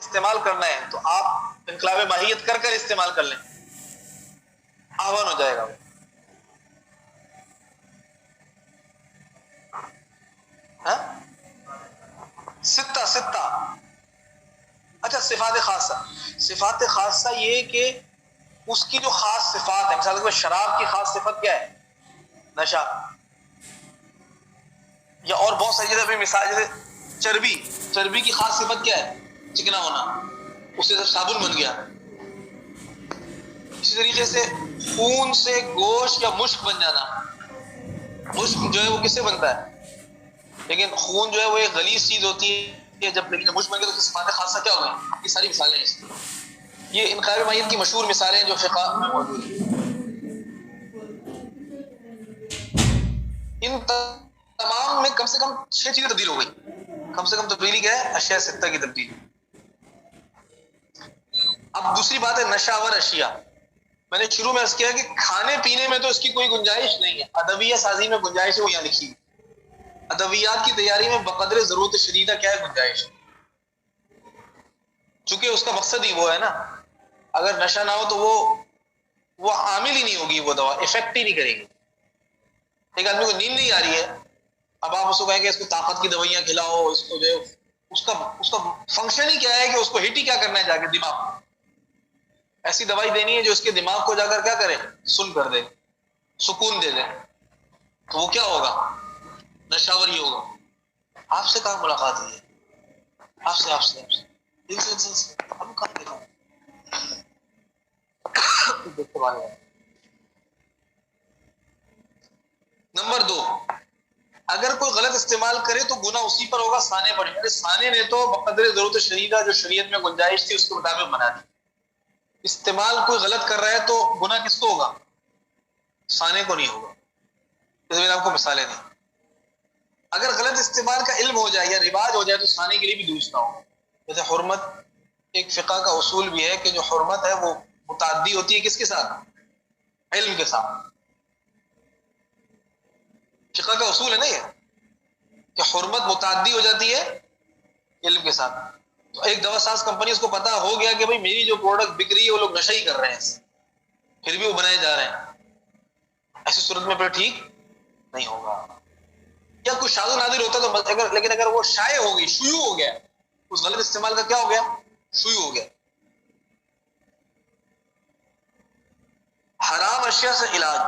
इस्तेमाल करना है तो आप इनकलाब माहियत कर कर इस्तेमाल कर लें, आसान हो जाएगा। हाँ? सित्ता सित्ता। अच्छा, सिफात खासा। सिफात खासा ये कि उसकी जो खास सिफात है, मिसाल के शराब की खास सिफत क्या है? नशा। या और बहुत सारी जगह पे मिसाल, जैसे चर्बी, चर्बी की खास सिफत क्या है? चिकना होना, उससे सब साबुन बन गया। इसी तरीके से खून से गोश्त या मुश्क बन जाना। मुश्क जो है वो किससे बनता है? लेकिन खून जो है वो एक गलीज चीज होती है, जब लेकिन मुश्क बन गया तो उसकी सिफात खासा क्या हो गई? ये सारी मिसालें हैं। ये इनकार माहियत की मशहूर मिसालें जो फिक़ा में मौजूद हैं। इन तमाम में कम से कम 6 चीजें तब्दील हो गई। कम से कम तब्दीली क्या है? अशिया सित्ता की तब्दीली। अब दूसरी बात है नशावर अशिया। मैंने शुरू में अर्ज किया कि खाने पीने में तो इसकी कोई गुंजाइश नहीं है, अदविया साजी में गुंजाइश है, वो यहाँ लिखी। अदवियात की तैयारी में बकदर जरूरत शदीदा क्या है? गुंजाइश। चूंकि उसका मकसद ही वो है ना, अगर नशा ना हो तो वो आमिल ही नहीं होगी, वो दवा इफेक्ट ही नहीं करेगी। एक आदमी को नींद नहीं आ रही है, अब आप उसको कहेंगे इसको ताकत की दवाइयां खिलाओ, इसको जो उसका उसका फंक्शन ही क्या है कि उसको हिट ही क्या करना है जाके दिमाग को। ऐसी दवाई देनी है जो उसके दिमाग को जाकर क्या करे? सुन कर दे, सुकून दे दे। तो वो क्या होगा? नशावर ही होगा। आपसे कहाँ मुलाकात हुई है? आपसे आपसे आपसे दिल से हम कहाँ देखा देखते वाले। नंबर 2, अगर कोई गलत इस्तेमाल करे तो गुना उसी पर होगा, साने पर। अरे साने ने तो बकदर जरूरत शदीदा जो शरीयत में गुंजाइश थी उसके मुताबिक बना दी। इस्तेमाल कोई गलत कर रहा है तो गुना किसको होगा? साने को नहीं होगा। जैसे मैंने आपको मिसालें दी। अगर गलत इस्तेमाल का इल्म हो जाए या रिवाज हो जाए तो साने के लिए भी दुरुस्त ना हो। जैसे हुर्मत, एक फिक़ा का उसूल भी है कि जो हुर्मत है वो मुताद्दी होती है किसके साथ? इल्म के साथ। फिक़ा का उसूल है ना ये, कि हुर्मत मुताद्दी हो जाती है इल्म के साथ। तो एक दवासाज कंपनी, उसको पता हो गया कि भाई मेरी जो प्रोडक्ट बिक रही है वो लोग नशा ही कर रहे हैं, फिर भी वो बनाए जा रहे हैं, ऐसी सूरत में फिर ठीक नहीं होगा। या कुछ शादो नादिर होता तो अगर, लेकिन अगर वो शाये हो गई, शुयू हो गया, उस गलत इस्तेमाल का क्या हो गया? शुयू हो गया। हराम अशिया से इलाज,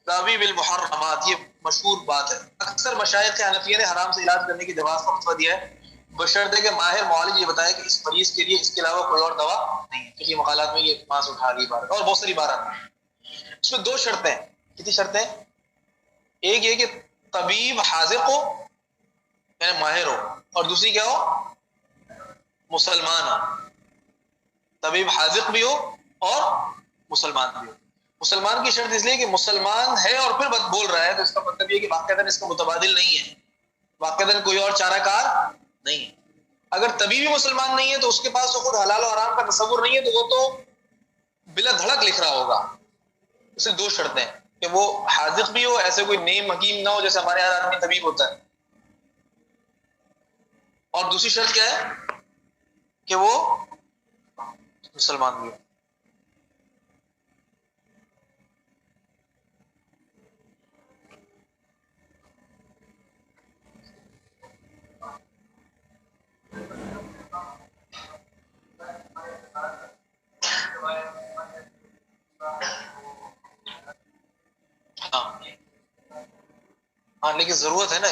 दावी बिल मुहर्रमात, ये मशहूर बात है। अक्सर मशाइख हनफिया ने हराम से इलाज करने की जवाब का फतवा दिया है, बशर्ते के माहिर मुआलिज ये बताया कि इस मरीज के लिए इसके अलावा कोई और दवा नहीं है। क्योंकि मकालात में ये वहां से उठा गई बात, और बहुत सारी बात। इसमें 2 शर्तें हैं। कितनी शर्तें? एक ये कि तबीब हाजिक हो, यानी माहिर हो, और दूसरी क्या हो? मुसलमान हो। तबीब हाजिक भी हो और मुसलमान भी हो। मुसलमान की शर्त इसलिए कि मुसलमान है और फिर बोल रहा है, तो इसका मतलब ये कि वाक़अतन इसका मुतबादिल नहीं है, वाक़अतन कोई और चाराकार नहीं है। अगर तभी भी मुसलमान नहीं है तो उसके पास तो खुद हलाल और हराम का तसव्वुर नहीं है, तो वो तो बिला धड़क लिख रहा होगा। इसलिए 2 शर्तें हैं कि वो हाजिक भी हो, ऐसे कोई नेम हकीम ना हो जैसे हमारे यहाँ आदमी तबीब होता है, और दूसरी शर्त क्या है कि वो मुसलमान भी हो। हाँ हाँ, लेकिन जरूरत है ना,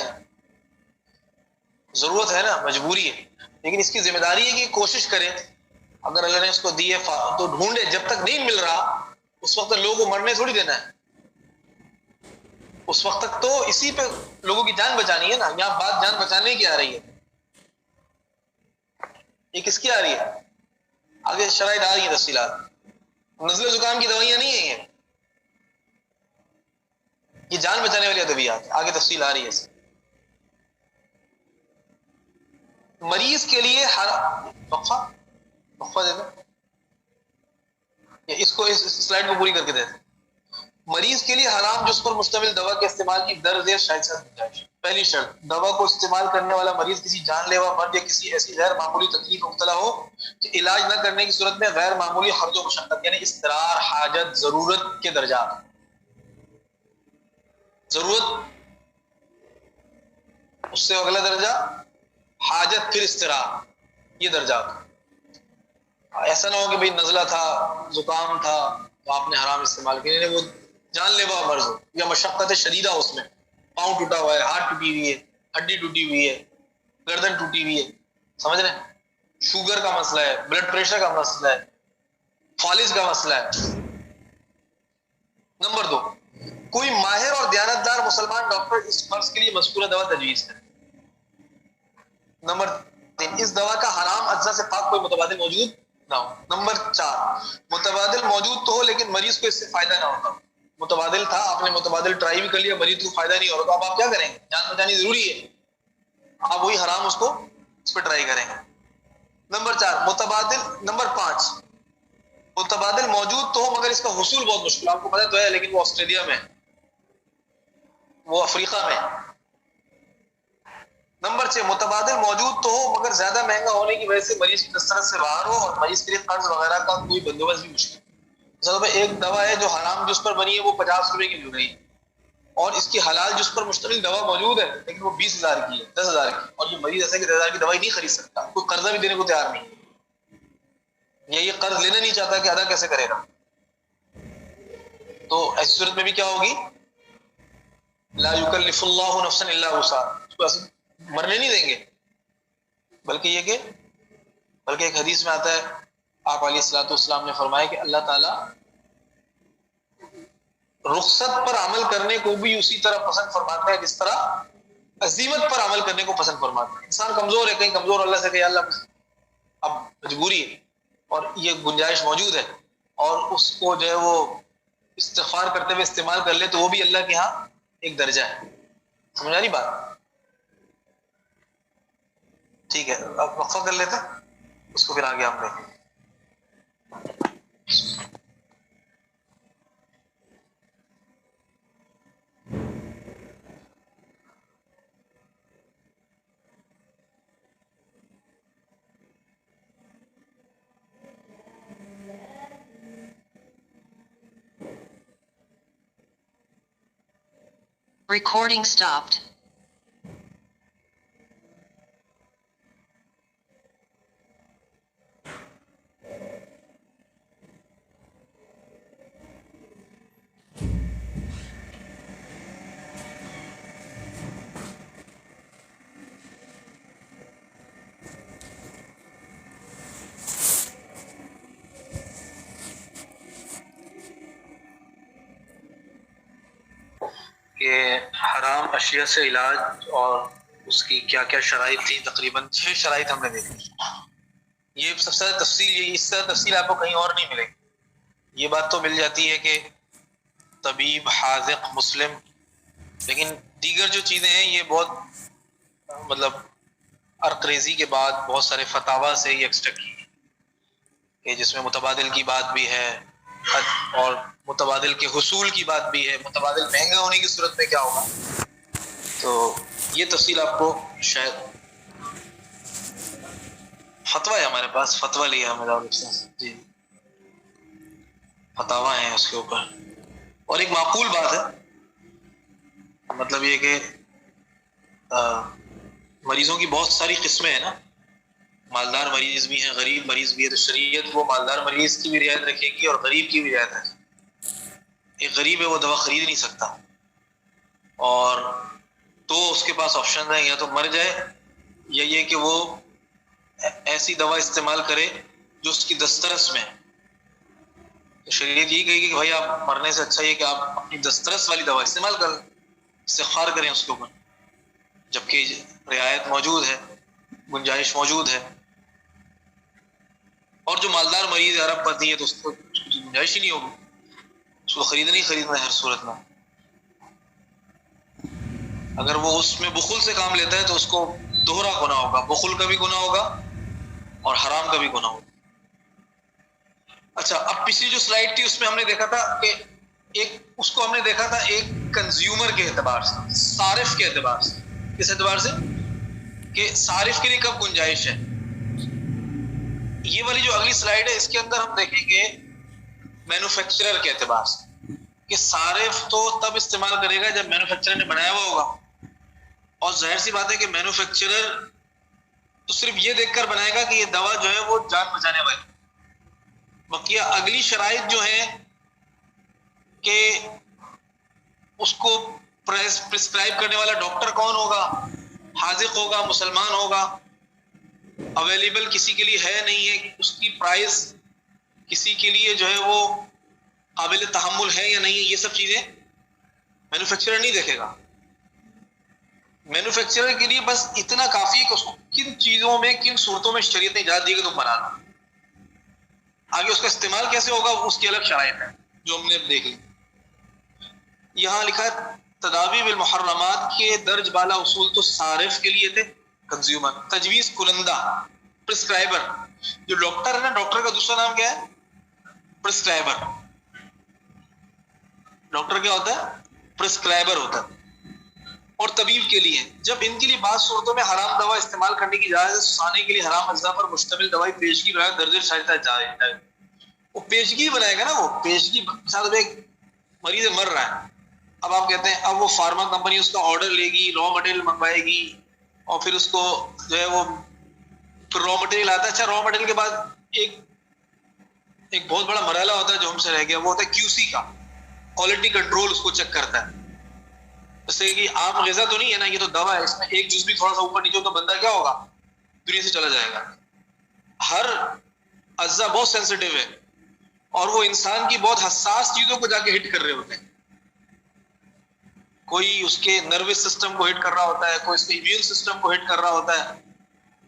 जरूरत है ना, मजबूरी है। लेकिन इसकी जिम्मेदारी है कि कोशिश करें, अगर अल्लाह ने उसको दी है तो ढूंढे, जब तक नहीं मिल रहा उस वक्त लोगों को मरने थोड़ी देना है। उस वक्त तक तो इसी पे लोगों की जान बचानी है ना। यहाँ बात जान बचाने की आ रही है, ये किसकी आ रही है? आगे शराइत आ रही है, तफसीलात। नज़ले जुकाम की दवाइयां नहीं है ये जान बचाने वाली अदवियात, आगे तफसील आ रही है। मरीज के लिए हर वक्फा वक्फा दे दो, इसको इस स्लाइड को पूरी करके दे दो। मरीज के लिए हराम जिस पर मुश्तमिल दवा के इस्तेमाल की दर्ज है शायद से गुंजाइश। पहली शर्त, दवा को इस्तेमाल करने वाला मरीज किसी जानलेवा मर्ज या किसी ऐसी गैर मामूली तकलीफ में मुब्तला हो कि इलाज न करने की सूरत में गैर मामूली हर्ज व मशक्कत यानी इस्तरार, हाजत, जरूरत के दर्जा, जरूरत उससे अगला दर्जा हाजत, फिर इस्तरार, ये दर्जा। ऐसा ना हो कि भाई नजला था, जुकाम था तो आपने हराम इस्तेमाल किया, वो जानलेवा मर्ज हो या मशक्कत शदीदा, उसमें पाँव टूटा हुआ है, हाथ टूटी हुई है, हड्डी टूटी हुई है, गर्दन टूटी हुई है, समझ रहे हैं, शुगर का मसला है, ब्लड प्रेशर का मसला है, फालिज का मसला है। नंबर 2, कोई माहिर और दयानतदार मुसलमान डॉक्टर इस मर्ज के लिए मज़कूरा दवा तजवीज़ करे। नंबर 3, इस दवा का हराम अज्जा से पाक कोई मुतबादिल मौजूद ना हो। नंबर 4, मुतबादिल मौजूद तो हो लेकिन मरीज को इससे फायदा ना होता। मुतबादिल था, आपने मुतबादिल ट्राई भी कर लिया, मरीज को फायदा नहीं हो रहा, तो अब आप क्या करेंगे? जान बचानी जरूरी है, आप वही हराम उसको उस पर ट्राई करेंगे। नंबर 4 मुतबादिल। नंबर 5, मुतबादिल मौजूद तो हो मगर इसका हुसूल बहुत मुश्किल, आपको पता तो है, लेकिन वो ऑस्ट्रेलिया में, वो अफ्रीका में। नंबर 6, मुतबादिल मौजूद तो हो मगर ज्यादा महंगा होने की वजह से मरीज की दस्तरस से बाहर हो और मरीज के लिए कर्ज वगैरह का कोई बंदोबस्त भी मुश्किल। एक दवा है जो हराम जिस पर बनी है वो 50 रुपए की मिल रही है, और इसकी हलाल जिस पर मुश्तमिल दवा मौजूद है लेकिन वो 20,000 की है, 10,000 की, और ये मरीज ऐसा कि 10,000 की दवाई नहीं खरीद सकता, कोई कर्जा भी देने को तैयार नहीं, या ये कर्ज लेना नहीं चाहता कि अदा कैसे करेगा। तो ऐसी सूरत में भी क्या होगी? ला युकल्लिफुल्लाहु नफ्सन इल्ला वुसअहा, उसको ऐसे मरने नहीं देंगे, बल्कि ये कि बल्कि एक हदीस में आता है, आप अलैहिस्सलाम ने फरमाया कि अल्लाह ताला रुखसत पर अमल करने को भी उसी तरह पसंद फरमाता है जिस तरह अजीमत पर अमल करने को पसंद फरमाता है। इंसान कमजोर है, कहीं कमजोर, अल्लाह से कहे अल्लाह अब मजबूरी है और ये गुंजाइश मौजूद है, और उसको जो है वो इस्तिग़फ़ार करते हुए इस्तेमाल कर ले, तो वो भी अल्लाह के यहाँ एक दर्जा है। समझ आ रही बात? ठीक है, अब वक्फा कर लेते हैं, उसको फिर आगे हम देखेंगे। Recording stopped. कि हराम अशिया से इलाज और उसकी क्या क्या शराइत थी, तकरीबन 6 शराइत हमने देखी। ये सबसे ज़्यादा तफसील, ये इससे तफसील आपको कहीं और नहीं मिलेगी। ये बात तो मिल जाती है कि तबीब, हाज़िक़, मुस्लिम, लेकिन दीगर जो चीज़ें हैं ये बहुत मतलब अर्करेजी के बाद बहुत सारे फतावा से ये एक्सट्रैक्ट की कि जिसमें मुतबादिल की बात भी है और मुतबादिल के हुसूल की बात भी है, मुतबादिल महंगा होने की सूरत में क्या होगा। तो ये तफसील आपको शायद फतवा है हमारे पास, फतवा लिया हमें जी, फतावा है उसके ऊपर। और एक माकूल बात है, मतलब ये कि मरीजों की बहुत सारी किस्में हैं ना, मालदार मरीज भी हैं, गरीब मरीज भी है, तो शरीयत वो मालदार मरीज की भी रियायत रखेगी और गरीब की भी रियायत रखेगी। एक गरीब है वो दवा खरीद नहीं सकता, और तो उसके पास ऑप्शन है, या तो मर जाए या ये कि वो ऐसी दवा इस्तेमाल करे जो उसकी दस्तरस में। तो शरीयत यही कहेगी कि भाई आप मरने से अच्छा है कि आप अपनी दस्तरस वाली दवा इस्तेमाल कर, इस्तिग़फ़ार करें उसके ऊपर, जबकि रियायत मौजूद है, गुंजाइश मौजूद है। और जो मालदार मरीज अरब पति है तो उसको गुंजाइश ही नहीं होगी, उसको खरीदना है हर सूरत में। अगर वो उसमें बुखुल से काम लेता है तो उसको दोहरा गुनाह होगा, बुखुल का भी गुनाह होगा और हराम का भी गुनाह होगा। अच्छा, अब पिछली जो स्लाइड थी उसमें हमने देखा था कि एक उसको हमने देखा था एक कंज्यूमर के एतबार से, सारिफ के एतबार से, किस एतबार से कि सारिफ के लिए कब गुंजाइश है। ये वाली जो अगली स्लाइड है इसके अंदर हम देखेंगे मैन्युफैक्चरर के एतबार से कि सारिफ तो तब इस्तेमाल करेगा जब मैन्युफैक्चरर ने बनाया हुआ होगा, और जाहिर सी बात है कि मैन्युफैक्चरर तो सिर्फ ये देखकर बनाएगा कि ये दवा जो है वो जान बचाने वाली। बाकी अगली शराइत जो है कि उसको प्रिस्क्राइब करने वाला डॉक्टर कौन होगा, हाजिक होगा, मुसलमान होगा, अवेलेबल किसी के लिए है नहीं है, उसकी प्राइस किसी के लिए जो है वो काबिल तहम्मुल है या नहीं है, ये सब चीजें मैन्युफैक्चरर नहीं देखेगा। मैन्युफैक्चरर के लिए बस इतना काफी है कि उसको किन चीजों में, किन सूरतों में शरीयत ने इजाजत दी कि तुम बना लो। आगे उसका इस्तेमाल कैसे होगा उसकी अलग शराइत है जो हमने देख ली। यहाँ लिखा है तदावी बिल मुहर्रमात के दर्ज बाला उसूल तो सारिफ के लिए थे, कंज्यूमर, तजवीज कुलंदा, प्रिस्क्राइबर। जो डॉक्टर है ना, डॉक्टर का दूसरा नाम क्या है? प्रिस्क्राइबर। डॉक्टर क्या होता है? प्रिस्क्राइबर होता है। और तबीब के लिए, जब इनके लिए बात सूरतों में हराम दवा इस्तेमाल करने की इजाजत, सुसाने के लिए हराम अज्जा पर मुश्तमिल दवाई पेशगी बनाए दर्ज शायद जाए, वो पेशगी बनाएगा ना, वो पेशगी साथ एक मरीज मर रहा है, अब आप कहते हैं अब वो फार्मा कंपनी उसका ऑर्डर लेगी, रॉ मटेरियल मंगवाएगी और फिर उसको जो है वो फिर रॉ मटेरियल आता है। अच्छा, रॉ मटेरियल के बाद एक बहुत बड़ा मरहला होता है जो हमसे रह गया, वो होता है क्यूसी का, क्वालिटी कंट्रोल उसको चेक करता है। जैसे कि आम ग़िज़ा तो नहीं है ना, ये तो दवा है, इसमें एक जुज़ भी थोड़ा सा ऊपर नीचे हो तो बंदा क्या होगा, दुनिया से चला जाएगा। हर अज्जा बहुत सेंसिटिव है और वो इंसान की बहुत हसास चीजों को जाके हिट कर रहे होते हैं। कोई उसके नर्वस सिस्टम को हिट कर रहा होता है, कोई उसके इम्यून सिस्टम को हिट कर रहा होता है,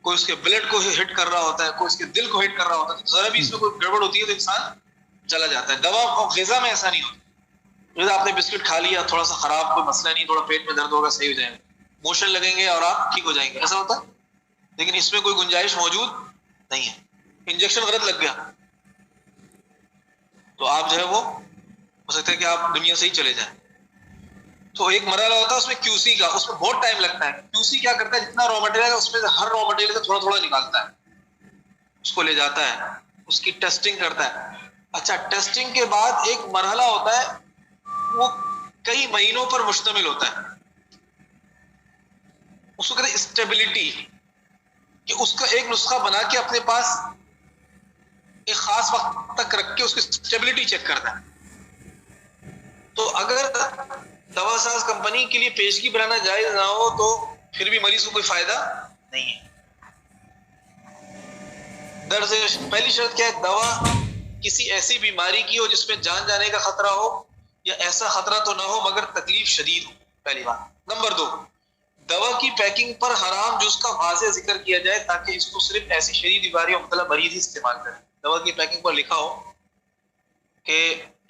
कोई उसके ब्लड को हिट कर रहा होता है, कोई उसके दिल को हिट कर रहा होता है। तो जरा भी इसमें कोई गड़बड़ होती है तो इंसान चला जाता है। दवा और ग़िज़ा में ऐसा नहीं होता। जैसे आपने बिस्किट खा लिया, थोड़ा सा खराब, कोई मसला नहीं, थोड़ा पेट में दर्द होगा, सही हो जाएगा, मोशन लगेंगे और आप ठीक हो जाएंगे, ऐसा होता है। लेकिन इसमें कोई गुंजाइश मौजूद नहीं है। इंजेक्शन गलत लग गया तो आप जो है वो हो सकता है कि आप दुनिया से ही चले जाएं। तो एक मरहला होता है उसमें क्यूसी का, उसमें बहुत टाइम लगता है। क्यूसी क्या करता है, जितना रॉ मटेरियल है उसमें से हर रॉ मटेरियल से थोड़ा थोड़ा निकालता है, उसको ले जाता है, उसकी टेस्टिंग करता है। अच्छा, टेस्टिंग के बाद एक मरहला होता है, वो कई महीनों पर मुश्तमिल होता है, उसको कहते हैं स्टेबिलिटी, कि उसका एक नुस्खा बना के अपने पास एक खास वक्त तक रख के उसकी स्टेबिलिटी चेक करता है। तो अगर दवासाज कंपनी के लिए पेशगी बनाना जायज ना हो तो फिर भी मरीज को कोई फायदा नहीं है। दर्ज पहली शर्त क्या है, दवा किसी ऐसी बीमारी की हो जिसमें जान जाने का खतरा हो, या ऐसा खतरा तो ना हो मगर तकलीफ शदीद हो, पहली बात। नंबर 2, दवा की पैकिंग पर हराम जुज़ का वाज़ेह जिक्र किया जाए ताकि इसको सिर्फ ऐसी शदीद बीमारी मुब्तला मरीज ही इस्तेमाल करें। दवा की पैकिंग पर लिखा हो कि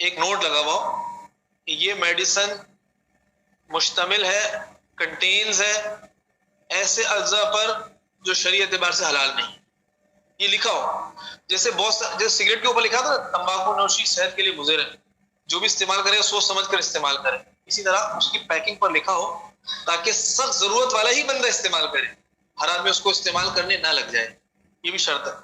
एक नोट लगा हुआ हो कि ये मेडिसिन मुश्तमिल है, कंटेन्स है ऐसे अज्जा पर जो शरीयत एतबार से हलाल नहीं, ये लिखा हो। जैसे जैसे सिगरेट के ऊपर लिखा था तंबाकू नोशी सेहत के लिए मुज़िर है, जो भी इस्तेमाल करे सोच समझ कर इस्तेमाल करे। इसी तरह उसकी पैकिंग पर लिखा हो ताकि सख्त जरूरत वाला ही बंदा इस्तेमाल करे, हर आदमी उसको इस्तेमाल करने ना लग जाए, ये भी शर्त है।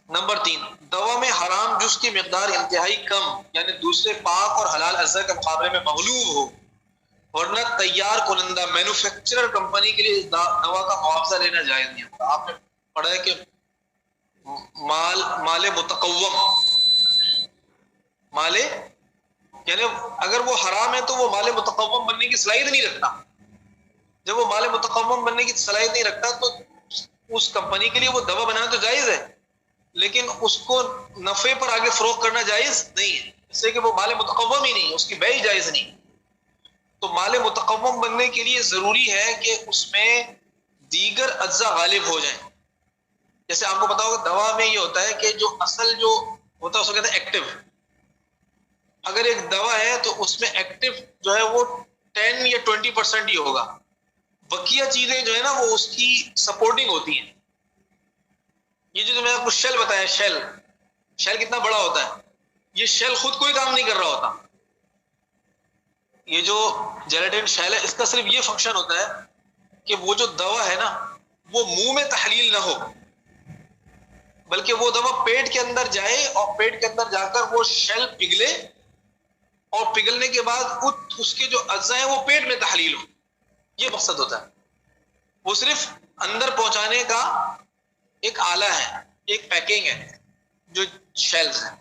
नंबर 3, दवा में हराम जुज़ की मिकदार इंतहाई कम, यानी दूसरे पाक और हलाल अज़्ज़ा के मुकाबले में मगलूब हो, वरना तैयार कुनंदा मैन्युफैक्चरर कंपनी के लिए दवा का मुआवजा लेना जायज नहीं होगा। आपने पढ़ा है कि माले मुतकव्वम, माले यानी अगर वो हराम है तो वो माले मुतकव्वम बनने की सलाहियत नहीं रखता। जब वो माले मुतकव्वम बनने की सलाहियत नहीं रखता तो उस कंपनी के लिए वो दवा बनाना तो जायज है, लेकिन उसको नफे पर आगे फरोख्त करना जायज नहीं है, इसलिए कि वो माले मुतकव्वम ही नहीं, उसकी बै जायज नहीं। तो माले मुतकव्वम बनने के लिए जरूरी है कि उसमें दीगर अज्जा गालिब हो जाएं। जैसे आपको पता होगा दवा में ये होता है कि जो असल जो होता है उसको कहते हैं एक्टिव। अगर एक दवा है तो उसमें एक्टिव जो है वो 10 या 20% ही होगा, बकिया चीजें जो है ना वो उसकी सपोर्टिंग होती हैं। ये जो मैंने आपको शेल बताया, शेल कितना बड़ा होता है, ये शेल खुद कोई काम नहीं कर रहा होता, ये जो जेलेटिन शेल है इसका सिर्फ ये फंक्शन होता है कि वो जो दवा है ना वो मुंह में तहलील ना हो, बल्कि वो दवा पेट के अंदर जाए और पेट के अंदर जाकर वो शेल पिघले और पिघलने के बाद उसके जो अज्जा है वो पेट में तहलील हो। ये मकसद होता है। वो सिर्फ अंदर पहुंचाने का एक आला है, एक पैकिंग है जो शेल्स है।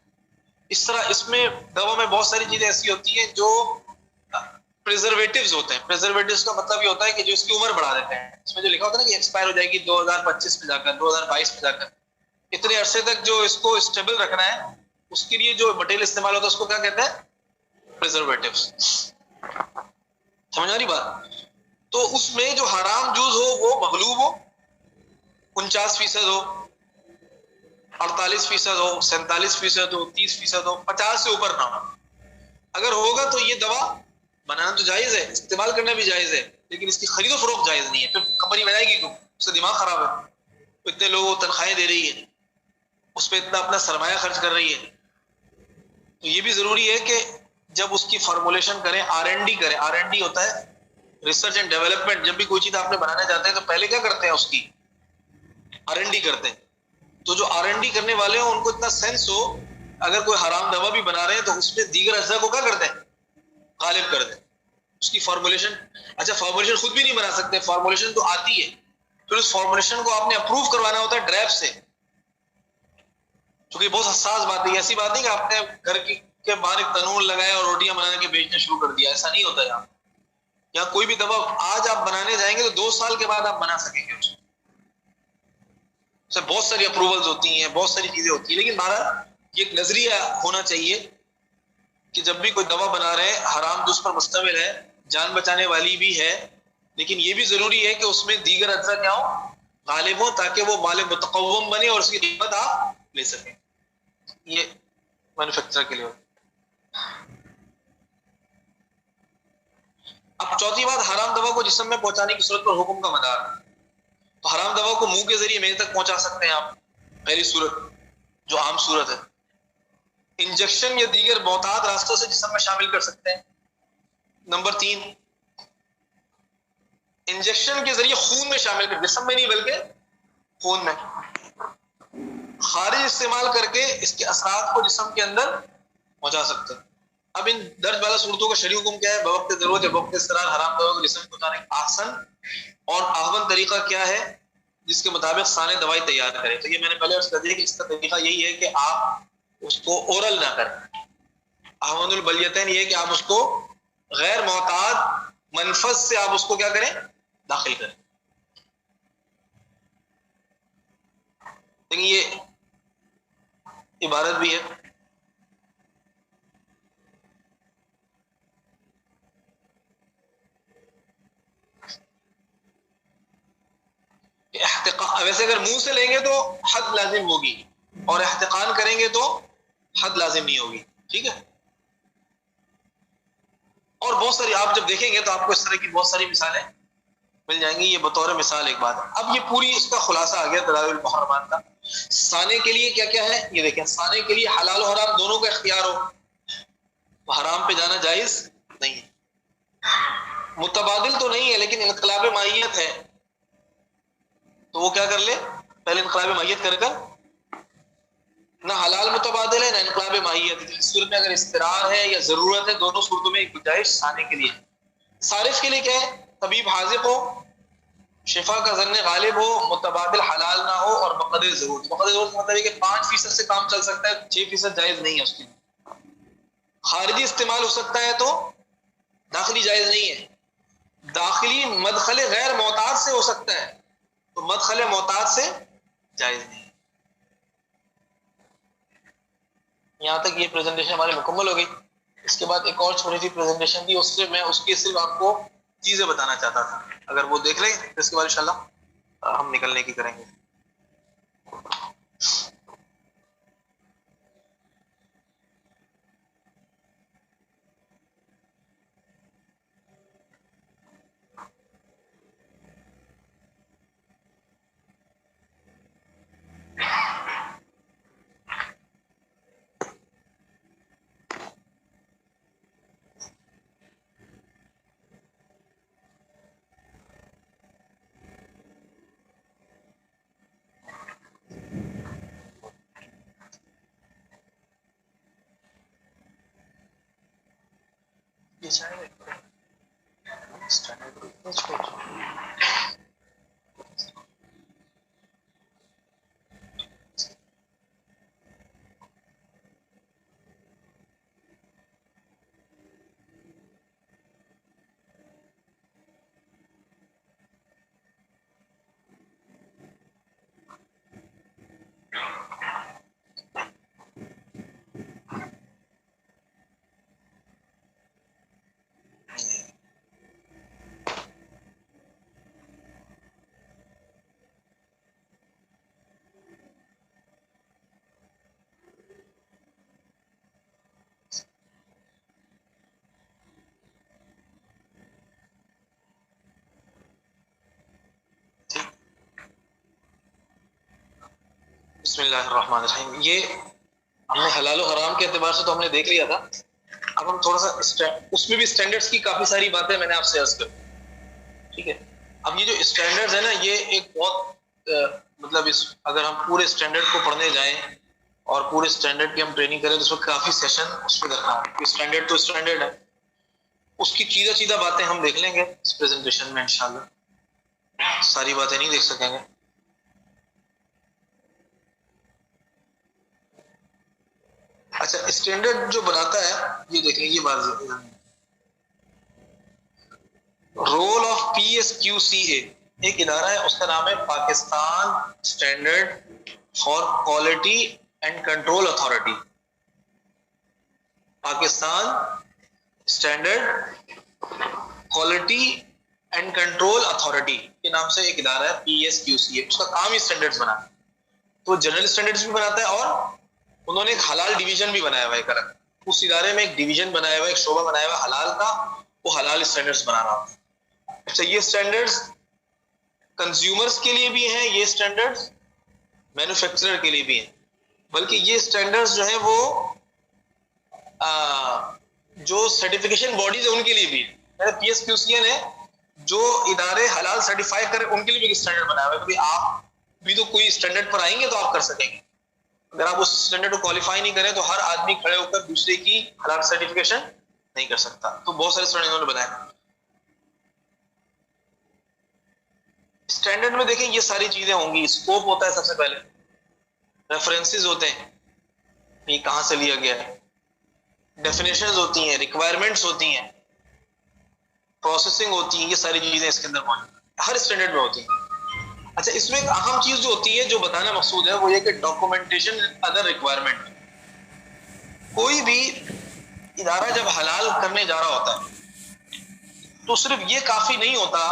इस तरह इसमें दवा में बहुत सारी चीजें ऐसी होती हैं जो प्रिजर्वेटिव्स होते हैं। प्रिजर्वेटिव्स का मतलब ये होता है कि जो इसकी उम्र बढ़ा देते हैं। इसमें जो लिखा होता है ना कि एक्सपायर हो जाएगी 2025 में जाकर, 2022 में जाकर, इतने अरसे तक जो इसको स्टेबल रखना है उसके लिए जो मटेरियल इस्तेमाल होता है उसको क्या कहते हैं? प्रिजर्वेटिव्स। समझ आ रही बात? तो उसमें जो हराम जूस हो वो मगलूब हो, 49% हो, 48% हो, 47% हो, 30% हो, 50 से ऊपर ना हो। अगर होगा तो ये दवा बनाना तो जायज है, इस्तेमाल करना भी जायज है, लेकिन इसकी खरीदो फरोख्त जायज नहीं है। फिर कंपनी बनाएगी क्यों? उसका दिमाग खराब है। इतने लोगों को तनख्वाहें दे रही है, उस पर इतना अपना सरमाया खर्च कर रही है। तो ये भी जरूरी है कि जब उसकी फॉर्मुलेशन करें, R&D करें। R&D होता है रिसर्च एंड डेवलपमेंट। जब भी कोई चीज आपने बनाना चाहते हैं तो पहले क्या करते हैं? उसकी R&D करते हैं। तो जो R&D करने वाले हो उनको इतना सेंस हो, अगर कोई हराम दवा भी बना रहे हैं तो उसमें दीगर अज्जा को क्या करते हैं? गालिब कर दें उसकी फॉर्मुलेशन। अच्छा, फॉर्मुलेशन खुद भी नहीं बना सकते, फॉर्मुलेशन तो आती है, फिर उस फॉर्मुलेशन को आपने अप्रूव करवाना होता है ड्रैब से। क्योंकि बहुत हसास बात है, ऐसी बात नहीं कि आपने घर के बाहर एक तनूर लगाया और रोटियां बना के बेचना शुरू कर दिया। ऐसा नहीं होता। यहाँ कोई भी दवा आज आप बनाने जाएंगे तो 2 साल के बाद आप बना सकेंगे उसको। बहुत सारी अप्रूवल्स होती हैं, बहुत सारी चीजें होती है, लेकिन हमारा ये एक नजरिया होना चाहिए कि जब भी कोई दवा बना रहे हैं हराम जो उस पर मुश्तमिल है, जान बचाने वाली भी है, लेकिन ये भी जरूरी है कि उसमें दीगर अज्जा क्या हो? गालिब हो, ताकि वो माल मुतक़व्वम बने और उसकी कीमत आप ले सकें। ये मैन्युफैक्चरर के लिए। अब चौथी बात, हराम दवा को जिस्म में पहुंचाने की सूरत पर हुक्म का मदार। तो हराम दवा को मुंह के जरिए मेरे तक पहुंचा सकते हैं आप, पहली सूरत जो आम सूरत है। इंजेक्शन या दीगर मोहतात रास्तों से जिस्म में शामिल कर सकते हैं। नंबर 3, इंजेक्शन के जरिए खून में शामिल कर, जिस्म में नहीं बल्कि खून में। खारिज इस्तेमाल करके इसके असरात को जिस्म के अंदर पहुंचा सकते हैं। अब इन दर्ज वाला सूरतों का शरीय हुक्म क्या है? बवक्त जरूरत या बवक्त इसरार हराम दवा को जिस्म में पहुंचाने का आसान और आहवन तरीका क्या है जिसके मुताबिक साने दवाई तैयार करें? तो ये मैंने पहले अर्ज कर दिया कि इसका तरीका यही है कि आप उसको ओरल ना करें। आहवनुल बलियतैन ये है कि आप उसको गैर मोहताद मनफज से आप उसको क्या करें? दाखिल करें। लेकिन ये इबारत भी है। वैसे अगर मुंह से लेंगे तो हद लाजिम होगी और एहतिकान करेंगे तो हद लाजिम नहीं होगी। ठीक है। और बहुत सारी आप जब देखेंगे तो आपको इस तरह की बहुत सारी मिसालें मिल जाएंगी। ये बतौर मिसाल एक बात है। अब ये पूरी इसका खुलासा आ गया दलाइल मुहर्रमात का। साने के लिए क्या क्या है ये देखें। साने के लिए हलाल और हराम दोनों का इख्तियार हो, हराम पे जाना जायज नहीं है। मुतबादिल तो नहीं है लेकिन इनकलाब माहियत है, तो वो क्या कर ले? पहले इनकलाब माहियत कर ना हलाल मुतबादिल है ना इनकलाब माहियत। इस सूरत में अगर इस्तरार है या जरूरत है, दोनों सूरतों में एक गुंजाइश साने के लिए। सारिफ के लिए क्या है? तबीब हाजिर हो, शिफा का जन्ने गालिब हो, मुतबादिल हलाल ना हो और बकदर जरूरत। बकदर जरूरत मतलब है कि 5% से काम चल सकता है, 6% जायज नहीं है उसके लिए। खारिजी इस्तेमाल हो सकता है तो दाखिली जायज नहीं है। दाखिली मदखले गैर मोहताज से हो सकता है तो मदखले मोहताज से जायज नहीं। यहाँ तक ये प्रेजेंटेशन हमारी मुकम्मल हो गई। इसके बाद एक और छोटी सी प्रेजेंटेशन थी, उससे मैं उसकी सिर्फ आपको चीजें बताना चाहता था। अगर वो देख लें तो इसके बाद इंशाल्लाह हम निकलने की करेंगे। बिस्मिल्लाहिर्रहमानिर्रहीम। ये हमने हलाल और हराम के एतबार से तो हमने देख लिया था। अब हम थोड़ा सा उसमें भी स्टैंडर्ड्स की काफी सारी बातें मैंने आपसे अर्ज कर, ठीक है। अब ये जो स्टैंडर्ड्स है ना, ये एक बहुत मतलब इस अगर हम पूरे स्टैंडर्ड को पढ़ने जाएं और पूरे स्टैंडर्ड की हम ट्रेनिंग करें तो उसमें काफी सेशन उस पर करना है। स्टैंडर्ड तो स्टैंडर्ड है, उसकी चीजा चीजा बातें हम देख लेंगे इस प्रेजेंटेशन में इंशाल्लाह, सारी बातें नहीं देख सकेंगे। अच्छा, स्टैंडर्ड जो बनाता है ये देख लीजिए बात, रोल ऑफ PSQCA, एक इदारा है, उसका नाम है Pakistan standard for quality and control authority. Pakistan standard quality and control authority के नाम से एक इदारा है PSQCA। उसका काम ही स्टैंडर्ड्स बनाना, तो जनरल स्टैंडर्ड्स भी बनाता है और उन्होंने एक हलाल डिवीजन भी बनाया हुआ है। एक उस इदारे में एक डिवीजन बनाया हुआ है, एक शोबा बनाया हुआ है हलाल का, वो हलाल स्टैंडर्ड्स बना रहा है। अच्छा, ये स्टैंडर्ड्स कंज्यूमर्स के लिए भी हैं, ये स्टैंडर्ड्स मैन्युफैक्चरर के लिए भी हैं, बल्कि ये स्टैंडर्ड्स जो है वो जो सर्टिफिकेशन बॉडीज है उनके लिए भी है। PSQCA ने जो इदारे हलाल सर्टिफाई करें उनके लिए भी स्टैंडर्ड बनाया हुआ है कि आप भी तो कोई स्टैंडर्ड पर आएंगे तो आप कर सकेंगे। अगर आप उस स्टैंडर्ड को क्वालिफाई नहीं करें तो हर आदमी खड़े होकर दूसरे की हलाल सर्टिफिकेशन नहीं कर सकता। तो बहुत सारे स्टैंडर्ड इन्होंने बनाए। स्टैंडर्ड में देखें ये सारी चीजें होंगी। स्कोप होता है, सबसे पहले रेफरेंसेस होते हैं, ये कहां से लिया गया है, डेफिनेशंस होती हैं, रिक्वायरमेंट्स होती हैं, प्रोसेसिंग होती है, ये सारी चीजें इसके अंदर मौजूद हर स्टैंडर्ड में होती हैं। अच्छा, इसमें एक अहम चीज जो होती है, जो बताना मकसूद है, वो ये कि डॉक्यूमेंटेशन अदर रिक्वायरमेंट। कोई भी इदारा जब हलाल करने जा रहा होता है तो सिर्फ ये काफी नहीं होता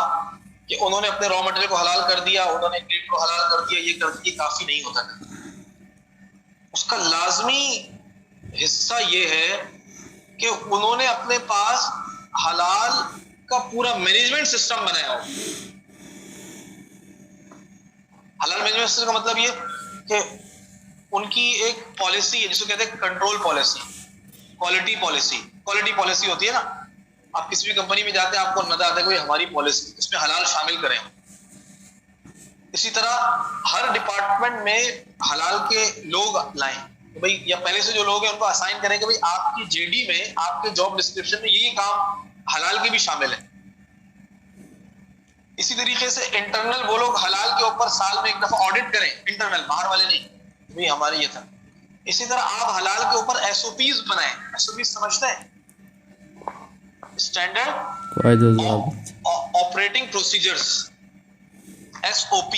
कि उन्होंने अपने रॉ मटेरियल को हलाल कर दिया, उन्होंने ग्रेड को हलाल कर दिया, ये कर दिया, ये काफी नहीं होता। उसका लाजमी हिस्सा ये है कि उन्होंने अपने पास हलाल का पूरा मैनेजमेंट सिस्टम बनाया हो। हलाल मैनेजमेंट सिस्टम का मतलब ये कि उनकी एक पॉलिसी है जिसको कहते हैं control policy, quality policy. Quality policy होती है ना, आप किसी भी कंपनी में जाते हैं आपको नजर आता है कि हमारी पॉलिसी, इसमें हलाल शामिल करें। इसी तरह हर डिपार्टमेंट में हलाल के लोग लाएं तो भाई, या पहले से जो लोग हैं उनको असाइन करें कि भाई आपकी जेडी में, आपके जॉब डिस्क्रिप्शन में ये काम हलाल के भी शामिल है। इसी तरीके से इंटरनल वो लोग हलाल के ऊपर साल में एक दफा ऑडिट करें, इंटरनल, बाहर वाले नहीं, भाई हमारे ये था। इसी तरह आप हलाल के ऊपर SOPs बनाएं। SOPs समझते हैं? स्टैंडर्ड ऑपरेटिंग प्रोसीजर्स, SOP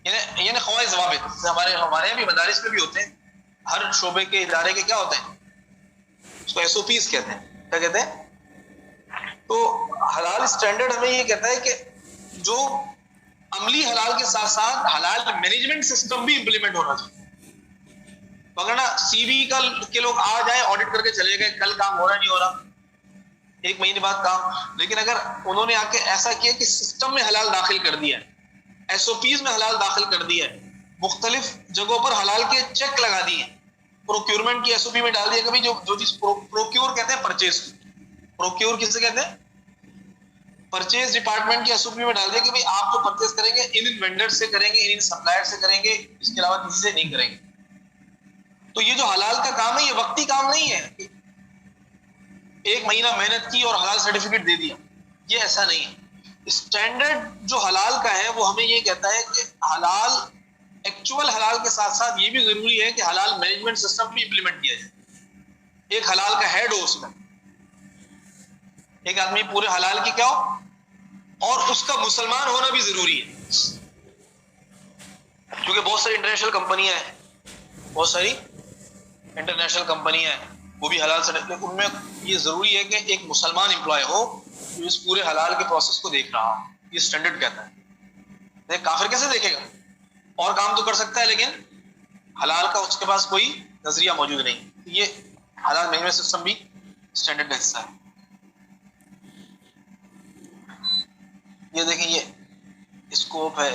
यानी ख्वाइज ज़वाबित। हमारे यहाँ भी मदारिस में भी होते हैं, हर शोबे के इदारे के क्या होते हैं, उसको SOPs कहते हैं। क्या कहते हैं? तो हलाल स्टैंडर्ड हमें ये कहता है कि जो अमली हलाल के साथ साथ हलाल मैनेजमेंट सिस्टम भी इंप्लीमेंट होना चाहिए। अगर ना CV के लोग आ जाए, ऑडिट करके चले गए, कल काम हो रहा नहीं हो रहा, एक महीने बाद काम, लेकिन अगर उन्होंने आके ऐसा किया कि सिस्टम में हलाल दाखिल कर दिया, SOPs में हलाल दाखिल कर दिया, मुख्तलिफ जगहों पर हलाल के चेक लगा दिए, प्रोक्योरमेंट की SOP में डाल दिया, कभी जो चीज प्रोक्योर कहते हैं, परचेज, प्रोक्योर किसे कहते हैं, परचेज डिपार्टमेंट की SOP में डाल दिया कि भाई आप जो परचेज करेंगे इन वेंडर से करेंगे, इन सप्लायर से करेंगे, इसके अलावा किसी से नहीं करेंगे। तो ये जो हलाल का काम है ये वक्ती काम नहीं है, एक महीना मेहनत की और हलाल सर्टिफिकेट दे दिया, ये ऐसा नहीं है। स्टैंडर्ड जो हलाल का है वो हमें ये कहता है कि हलाल, एक्चुअल हलाल के साथ साथ ये भी जरूरी है कि हलाल मैनेजमेंट सिस्टम भी इंप्लीमेंट किया जाए। एक हलाल का हेड हो उसमें, एक आदमी पूरे हलाल की क्या हो, और उसका मुसलमान होना भी जरूरी है, क्योंकि बहुत सारी इंटरनेशनल कंपनियां हैं, बहुत सारी इंटरनेशनल कंपनियां हैं, वो भी हलाल सर्टिफिकेट, उनमें ये जरूरी है कि एक मुसलमान एम्प्लॉय हो जो इस पूरे हलाल के प्रोसेस को देख रहा हो। ये स्टैंडर्ड कहता है। काफिर कैसे देखेगा, और काम तो कर सकता है लेकिन हलाल का उसके पास कोई नजरिया मौजूद नहीं। ये हलाल मैनेजमेंट सिस्टम भी स्टैंडर्ड का हिस्सा है। ये देखें, ये स्कोप है,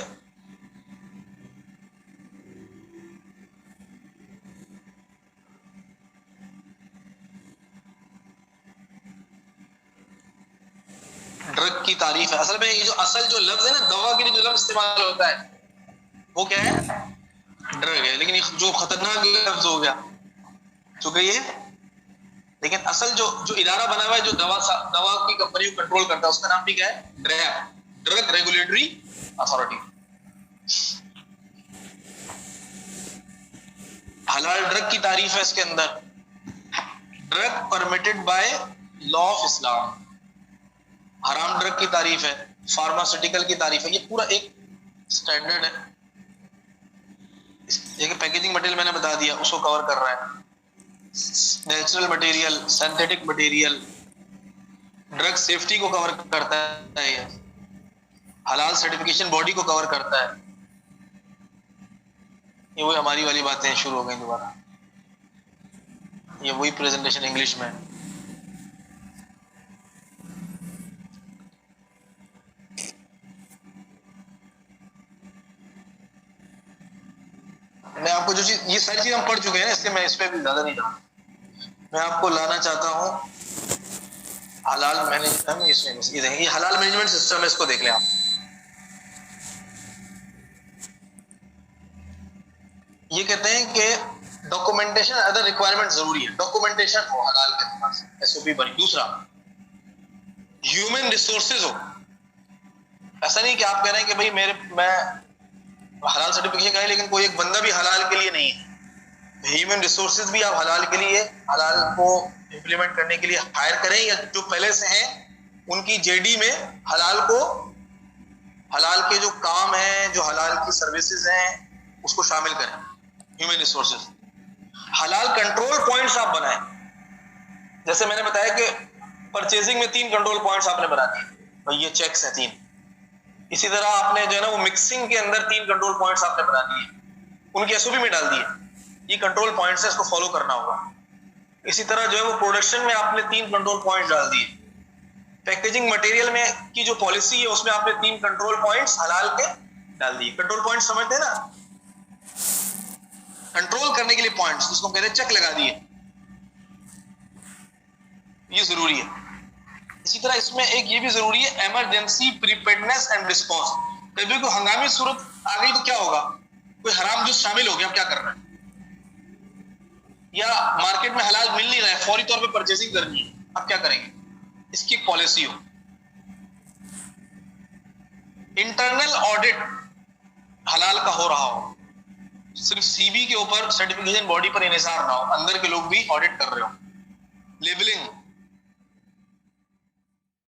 ड्रग की तारीफ है। असल में ये जो लफ्ज है ना, दवा के लिए जो लफ्ज इस्तेमाल होता है वो क्या है, ड्रग है, लेकिन जो खतरनाक लफ्ज हो गया चूंकि ये, लेकिन असल जो इदारा बना हुआ है जो दवा की कंपनी को कंट्रोल करता है, उसका नाम भी क्या है, ड्रग रेगुलेटरी अथॉरिटी। हलाल ड्रग की तारीफ है इसके अंदर, drug permitted by law of Islam. हराम ड्रग की तारीफ है, फार्मास्यूटिकल की तारीफ है। ये पूरा एक स्टैंडर्ड है। एक पैकेजिंग मटेरियल मैंने बता दिया, उसको कवर कर रहा है। Natural material, synthetic material, drug safety को कवर करता है, ये हलाल सर्टिफिकेशन बॉडी को कवर करता है। ये वही हमारी वाली बातें शुरू हो गई दोबारा, ये वही प्रेजेंटेशन इंग्लिश में। मैं आपको जो चीज, ये सारी चीज हम पढ़ चुके हैं ना, इसलिए मैं इस पे भी ज्यादा नहीं जाऊंगा। मैं आपको लाना चाहता हूँ हलाल मैनेजमेंट, ये हलाल मैनेजमेंट सिस्टम है, इसको देख लें आप। ये कहते हैं कि डॉक्यूमेंटेशन अदर रिक्वायरमेंट जरूरी है, डॉक्यूमेंटेशन हो हलाल के पास, एसओपी बनी। दूसरा, ह्यूमन रिसोर्सेज हो। ऐसा नहीं कि आप कह रहे हैं कि भाई मैं हलाल सर्टिफिकेशन का है लेकिन कोई एक बंदा भी हलाल के लिए नहीं है। ह्यूमन रिसोर्सेज भी आप हलाल के लिए, हलाल को इंप्लीमेंट करने के लिए हायर करें, या जो पहले से हैं उनकी जेडी में हलाल को, हलाल के जो काम है, जो हलाल की सर्विसेज हैं, उसको शामिल करें। ह्यूमन रिसोर्सेज, हलाल कंट्रोल पॉइंट्स आप बनाएं। जैसे मैंने बताया कि परचेजिंग में 3 कंट्रोल पॉइंट्स आपने बना दिए, भाई ये चेक्स है 3। इसी तरह आपने जो है ना वो मिक्सिंग के अंदर 3 कंट्रोल पॉइंट्स आपने बना दिए, उनकी एसओपी में डाल दिए, ये कंट्रोल पॉइंट्स है, इसको फॉलो करना होगा। इसी तरह जो है वो प्रोडक्शन में आपने 3 कंट्रोल पॉइंट्स डाल दिए। पैकेजिंग मटेरियल में की जो पॉलिसी है उसमें आपने 3 कंट्रोल पॉइंट्स हलाल के डाल दिए। कंट्रोल पॉइंट्स समझते हैं ना, कंट्रोल करने के लिए पॉइंट्स, जिसको कहते हैं चेक लगा दिए, ये जरूरी है। इसी तरह इसमें एक ये भी जरूरी है, इमरजेंसी प्रिपेयर्डनेस एंड रिस्पांस। कभी कोई हंगामी सूरत आ गई तो क्या होगा, कोई हराम जो शामिल हो गया, अब क्या करना है, या मार्केट में हलाल मिल नहीं रहा है, फौरी तौर पे परचेसिंग करनी है, अब क्या करेंगे, इसकी एक पॉलिसी हो। इंटरनल ऑडिट हलाल का हो रहा हो, सिर्फ सीबी के ऊपर सर्टिफिकेशन बॉडी पर इन्हिसार ना हो, अंदर के लोग भी ऑडिट कर रहे हो। लेबलिंग,